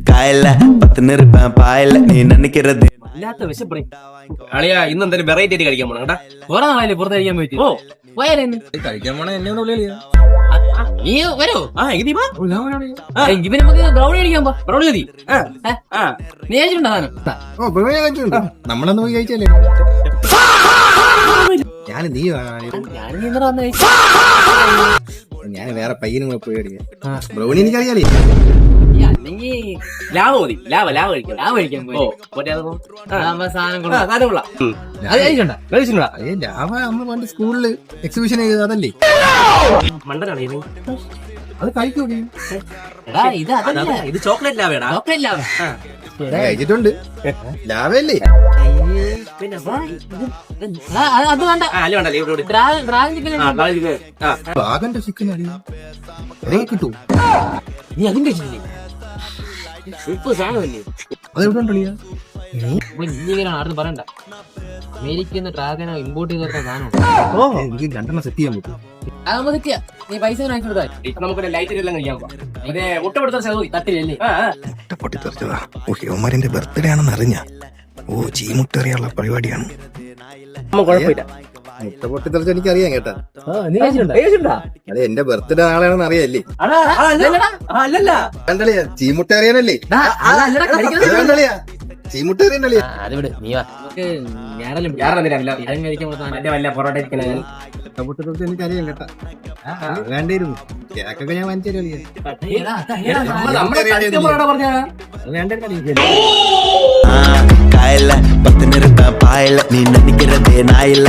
காயல 10 இருப்பேன் பாயல நீ நினைக்கிறது ഇല്ലാത്ത വിശപ്പണി. അളിയാ ഇന്ന് എന്തായാലും വെറൈറ്റി ആയിട്ട് കഴിക്കാൻ പോണം കേട്ടാ. കുറെ നാളായില്ലേ പുറത്ത് കഴിക്കാൻ പോയിട്ട്. ഓ പോയാലെന്ന് കഴിക്കാൻ പോണ എന്നോട് വിളിയാ. നീ വരോ? എങ്കിൽ നീ വാ. എങ്കിൽ പിന്നെ നമുക്ക് ബ്രൗണി കഴിക്കാൻ പോ. ബ്രൗണി മതി. നീ കഴിച്ചിട്ടുണ്ടോ സാധനം? നമ്മളന്ന് പോയി കഴിച്ചല്ലേ ഞാൻ നീ ഞാൻ ഇന്നലെ വന്ന് കഴിച്ചു. ഞാൻ വേറെ പയ്യനും കൂടെ പോയി കഴിക്കാം. ബ്രൗണി എനിക്ക് അറിയാലേ. അല്ലെങ്കിൽ ലാവ മതി. ലാവ കഴിക്കാം. ഞാൻ കഴിക്കാൻ ഓ പോയി. മറ്റേ അത് പോ. സാധനം സാധനം കൊള്ളാം. അത് കഴിച്ചിട്ടുണ്ടോ? കഴിച്ചിട്ടുണ്ടാ? ലാവ നമ്മൾ പണ്ട് സ്കൂളില് എക്സിബിഷൻ ചെയ്തത് അതല്ലേ. മണ്ടനാണ് ഇത്. അത് കഴിക്കൂടി. എടാ ഇത് അതല്ല, ഇത് ചോക്ലേറ്റ് ലാവയാടാ. Chocolate lava. കഴിച്ചിട്ടുണ്ട്. ലാവല്ലേ പിന്നെ അത് വേണ്ട. അല്ല വേണ്ട ഇവിടെ ഡ്രാഗൺ ചിക്കൻ ബാഗന്റെ ചിക്കൻ അറിയാം. എനിക്ക് കിട്ടൂ. നീ അതും കഴിച്ചില്ലേ? സൂപ്പർ സാധനമല്ലേ? അതെവിടെ ഉണ്ടല്ലോ. ഇങ്ങനെ ആർന്ന് പറയണ്ട. അമേരിക്കന്ന് ഡ്രാഗനെ ഇമ്പോർട്ട് ചെയ്ത് വെക്കാൻ സാധനം. എനിക്ക് രണ്ടെണ്ണം സെറ്റ് ചെയ്യാൻ പറ്റും. അതാകുമ്പോ തെറ്റിയാ. നീ പൈസ വാങ്ങിച്ചു കൊടുത്താൽ നമുക്ക് ലൈറ്റ് എല്ലാം കഴിക്കാൻ പോവാം. മറ്റേ മുട്ട കൊടുത്ത ചെലവ് തട്ടിലല്ലേ? പൊട്ടിത്തെറിച്ചതാ. ഓ ഹ്യൂമറിന്റെ ബർത്ത്ഡേ ആണെന്ന് അറിഞ്ഞ. ഓ ചീമുട്ടറിയുള്ള പരിപാടിയാണ്. കുഴപ്പമില്ല. മുട്ട പൊട്ടിത്തെറിച്ച എനിക്ക് അറിയാം കേട്ടാ. നീ കഴിച്ചിട്ടുണ്ടോ? അതെ എന്റെ ബർത്ത്ഡേ നാളെയാണെന്ന് അറിയാല്ലേ. അല്ലല്ല കണ്ടളിയാ ചീമുട്ട അറിയാനല്ലേ. കണ്ടളിയാ ചീമുട്ട അറിയണ്ടളിയാ. അത് വിട്, നീ വാ. നമുക്ക് ഞാനെല്ലാം കഴിക്കാൻ മറ്റേ വല്ല പൊറോട്ട ചിക്കൻ മുട്ട പൊട്ടിത്തെറിച്ച എനിക്ക് അറിയാം കേട്ടാ. വേണ്ടായിരുന്നു. കേക്കൊക്കെ ഞാൻ വാങ്ങിച്ചു തരാം. காயல 10 இருப்பேன் பாயல நீ நினைக்கிறதே நான் இல்ல